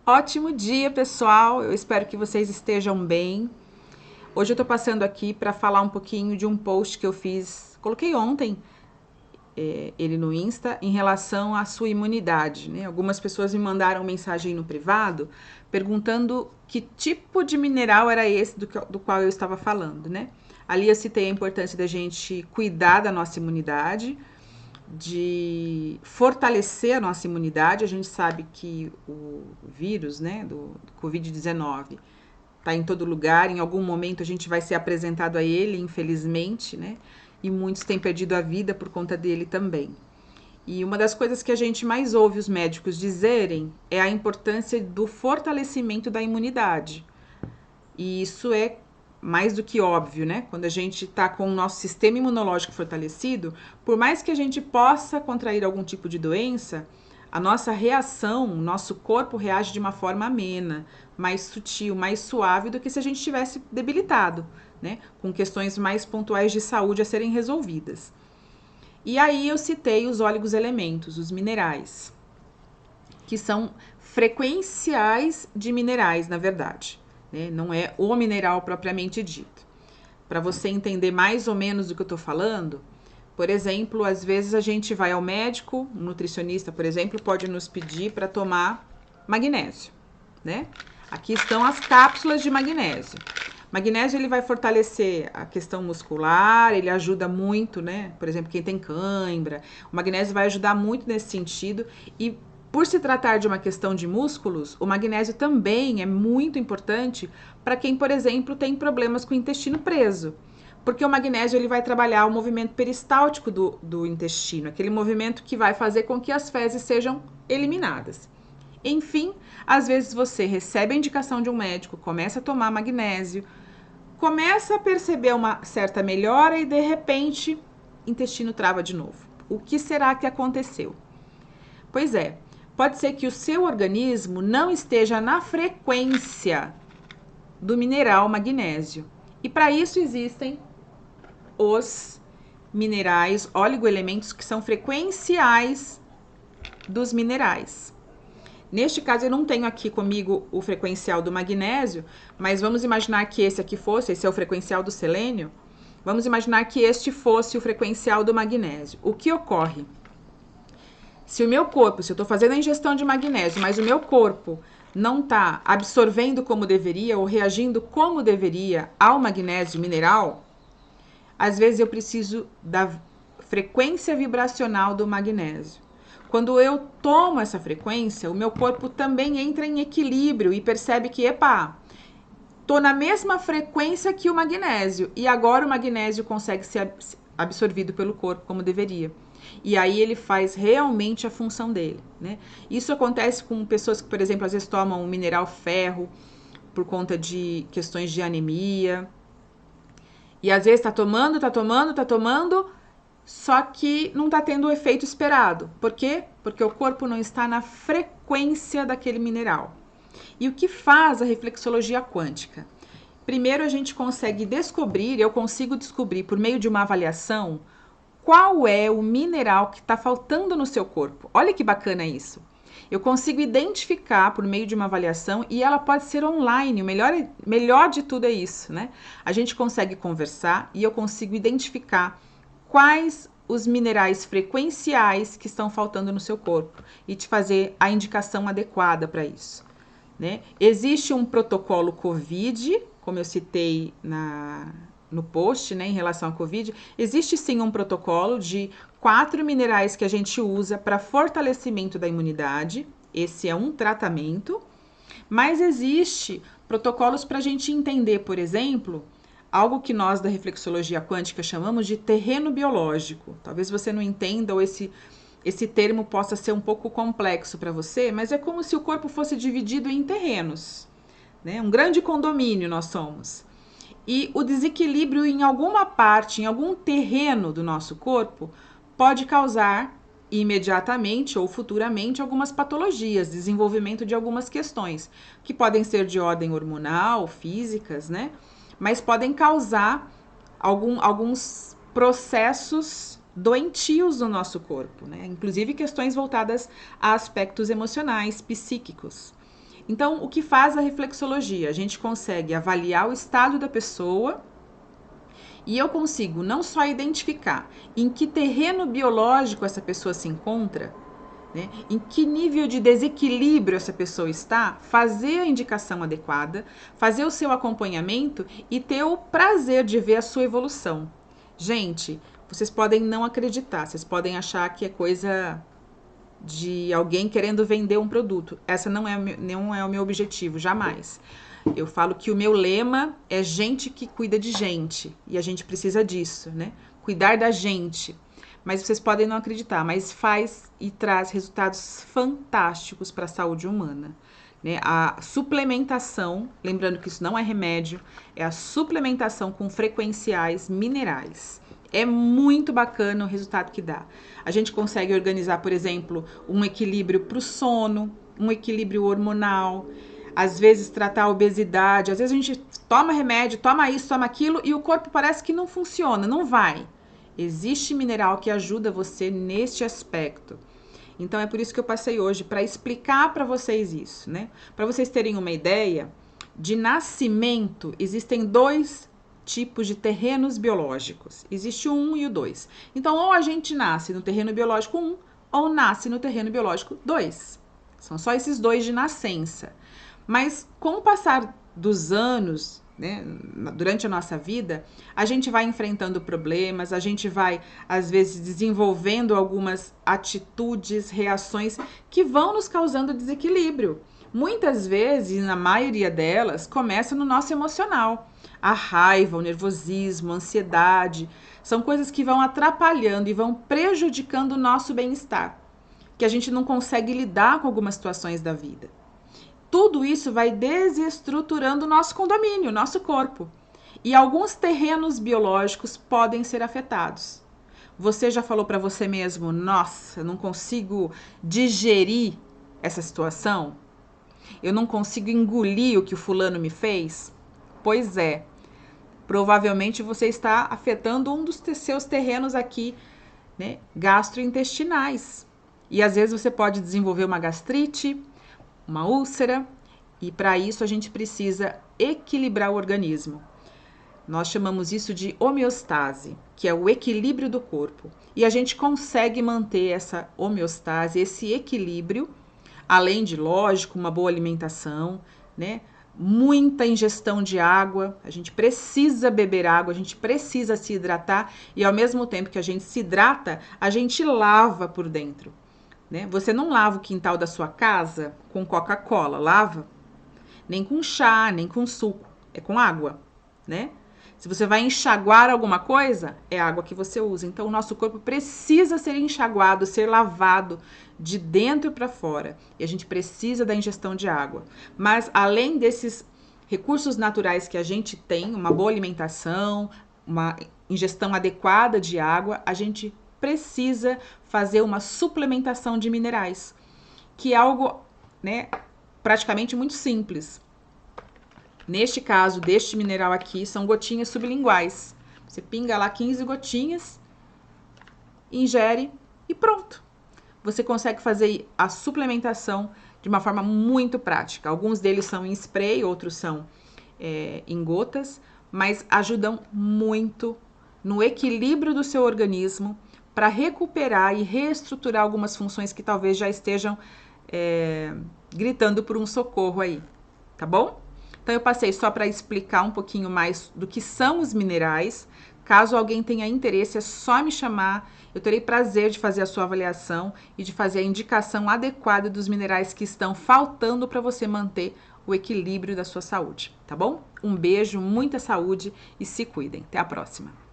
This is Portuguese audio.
Ótimo dia, pessoal. Eu espero que vocês estejam bem. Hoje eu tô passando aqui para falar um pouquinho de um post que eu fiz, coloquei ontem, ele no Insta, em relação à sua imunidade, né? Algumas pessoas me mandaram mensagem no privado perguntando que tipo de mineral era esse do qual eu estava falando, né? Ali eu citei a importância da gente cuidar da nossa imunidade, de fortalecer a nossa imunidade. A gente sabe que o vírus, né, do Covid-19 está em todo lugar, em algum momento a gente vai ser apresentado a ele, infelizmente, né? E muitos têm perdido a vida por conta dele também. E uma das coisas que a gente mais ouve os médicos dizerem é a importância do fortalecimento da imunidade. E isso é mais do que óbvio, né? Quando a gente está com o nosso sistema imunológico fortalecido, por mais que a gente possa contrair algum tipo de doença, a nossa reação, o nosso corpo reage de uma forma amena, mais sutil, mais suave do que se a gente tivesse debilitado, né? Com questões mais pontuais de saúde a serem resolvidas. E aí eu citei os elementos, os minerais, que são frequenciais de minerais, na verdade, né? Não é o mineral propriamente dito. Para você entender mais ou menos do que eu estou falando, por exemplo, às vezes a gente vai ao médico, um nutricionista, por exemplo, pode nos pedir para tomar magnésio, né? Aqui estão as cápsulas de magnésio. Magnésio ele vai fortalecer a questão muscular, ele ajuda muito, né? Por exemplo, quem tem cãibra, o magnésio vai ajudar muito nesse sentido. E por se tratar de uma questão de músculos, o magnésio também é muito importante para quem, por exemplo, tem problemas com o intestino preso. Porque o magnésio ele vai trabalhar o movimento peristáltico do intestino, aquele movimento que vai fazer com que as fezes sejam eliminadas. Enfim, às vezes você recebe a indicação de um médico, começa a tomar magnésio, começa a perceber uma certa melhora e de repente o intestino trava de novo. O que será que aconteceu? Pois é, pode ser que o seu organismo não esteja na frequência do mineral magnésio. E para isso existem os minerais, oligoelementos que são frequenciais dos minerais. Neste caso, eu não tenho aqui comigo o frequencial do magnésio, mas vamos imaginar que esse aqui fosse, esse é o frequencial do selênio. Vamos imaginar que este fosse o frequencial do magnésio. O que ocorre? Se o meu corpo, se eu estou fazendo a ingestão de magnésio, mas o meu corpo não está absorvendo como deveria ou reagindo como deveria ao magnésio mineral, às vezes eu preciso da frequência vibracional do magnésio. Quando eu tomo essa frequência, o meu corpo também entra em equilíbrio e percebe que, epa, tô na mesma frequência que o magnésio e agora o magnésio consegue ser absorvido pelo corpo como deveria. E aí ele faz realmente a função dele, né? Isso acontece com pessoas que, por exemplo, às vezes tomam o mineral ferro por conta de questões de anemia. E às vezes tá tomando, só que não tá tendo o efeito esperado. Por quê? Porque o corpo não está na frequência daquele mineral. E o que faz a reflexologia quântica? Primeiro a gente consegue descobrir, eu consigo descobrir por meio de uma avaliação, qual é o mineral que está faltando no seu corpo. Olha que bacana isso. Eu consigo identificar por meio de uma avaliação e ela pode ser online. O melhor de tudo é isso, né? A gente consegue conversar e eu consigo identificar quais os minerais frequenciais que estão faltando no seu corpo e te fazer a indicação adequada para isso, né? Existe um protocolo COVID, como eu citei no post, né, em relação à COVID, existe sim um protocolo de 4 minerais que a gente usa para fortalecimento da imunidade. Esse é um tratamento, mas existe protocolos para a gente entender, por exemplo, algo que nós da reflexologia quântica chamamos de terreno biológico. Talvez você não entenda ou esse termo possa ser um pouco complexo para você, mas é como se o corpo fosse dividido em terrenos, né? Um grande condomínio nós somos. E o desequilíbrio em alguma parte, em algum terreno do nosso corpo, pode causar imediatamente ou futuramente algumas patologias, desenvolvimento de algumas questões, que podem ser de ordem hormonal, físicas, né? Mas podem causar alguns processos doentios no nosso corpo, né? Inclusive questões voltadas a aspectos emocionais, psíquicos. Então, o que faz a reflexologia? A gente consegue avaliar o estado da pessoa e eu consigo não só identificar em que terreno biológico essa pessoa se encontra, né, em que nível de desequilíbrio essa pessoa está, fazer a indicação adequada, fazer o seu acompanhamento e ter o prazer de ver a sua evolução. Gente, vocês podem não acreditar, vocês podem achar que é coisa de alguém querendo vender um produto. Essa não é o meu objetivo, jamais. Eu falo que o meu lema é gente que cuida de gente. E a gente precisa disso, né? Cuidar da gente. Mas vocês podem não acreditar, mas faz e traz resultados fantásticos para a saúde humana. Né? A suplementação, lembrando que isso não é remédio, é a suplementação com frequenciais minerais. É muito bacana o resultado que dá. A gente consegue organizar, por exemplo, um equilíbrio para o sono, um equilíbrio hormonal, às vezes tratar a obesidade, às vezes a gente toma remédio, toma isso, toma aquilo e o corpo parece que não funciona, não vai. Existe mineral que ajuda você neste aspecto. Então é por isso que eu passei hoje para explicar para vocês isso, né? Para vocês terem uma ideia, de nascimento existem 2 tipos de terrenos biológicos. Existe o 1 e o 2. Então, ou a gente nasce no terreno biológico 1 ou nasce no terreno biológico 2. São só esses 2 de nascença. Mas com o passar dos anos, né, durante a nossa vida, a gente vai enfrentando problemas, a gente vai, às vezes, desenvolvendo algumas atitudes, reações que vão nos causando desequilíbrio. Muitas vezes, na maioria delas, começa no nosso emocional. A raiva, o nervosismo, a ansiedade, são coisas que vão atrapalhando e vão prejudicando o nosso bem-estar, que a gente não consegue lidar com algumas situações da vida. Tudo isso vai desestruturando o nosso condomínio, o nosso corpo. E alguns terrenos biológicos podem ser afetados. Você já falou para você mesmo, nossa, eu não consigo digerir essa situação? Eu não consigo engolir o que o fulano me fez? Pois é, provavelmente você está afetando um dos seus terrenos aqui, né, gastrointestinais. E às vezes você pode desenvolver uma gastrite, uma úlcera, e para isso a gente precisa equilibrar o organismo. Nós chamamos isso de homeostase, que é o equilíbrio do corpo. E a gente consegue manter essa homeostase, esse equilíbrio, além de, lógico, uma boa alimentação, né? Muita ingestão de água, a gente precisa beber água, a gente precisa se hidratar e ao mesmo tempo que a gente se hidrata, a gente lava por dentro. Né? Você não lava o quintal da sua casa com Coca-Cola, lava? Nem com chá, nem com suco, é com água, né? Se você vai enxaguar alguma coisa, é água que você usa. Então, o nosso corpo precisa ser enxaguado, ser lavado de dentro para fora. E a gente precisa da ingestão de água. Mas, além desses recursos naturais que a gente tem, uma boa alimentação, uma ingestão adequada de água, a gente precisa fazer uma suplementação de minerais, que é algo, né, praticamente muito simples. Neste caso, deste mineral aqui, são gotinhas sublinguais. Você pinga lá 15 gotinhas, ingere e pronto. Você consegue fazer a suplementação de uma forma muito prática. Alguns deles são em spray, outros são em gotas, mas ajudam muito no equilíbrio do seu organismo para recuperar e reestruturar algumas funções que talvez já estejam gritando por um socorro aí, tá bom? Então, eu passei só para explicar um pouquinho mais do que são os minerais. Caso alguém tenha interesse, é só me chamar. Eu terei prazer de fazer a sua avaliação e de fazer a indicação adequada dos minerais que estão faltando para você manter o equilíbrio da sua saúde, tá bom? Um beijo, muita saúde e se cuidem. Até a próxima!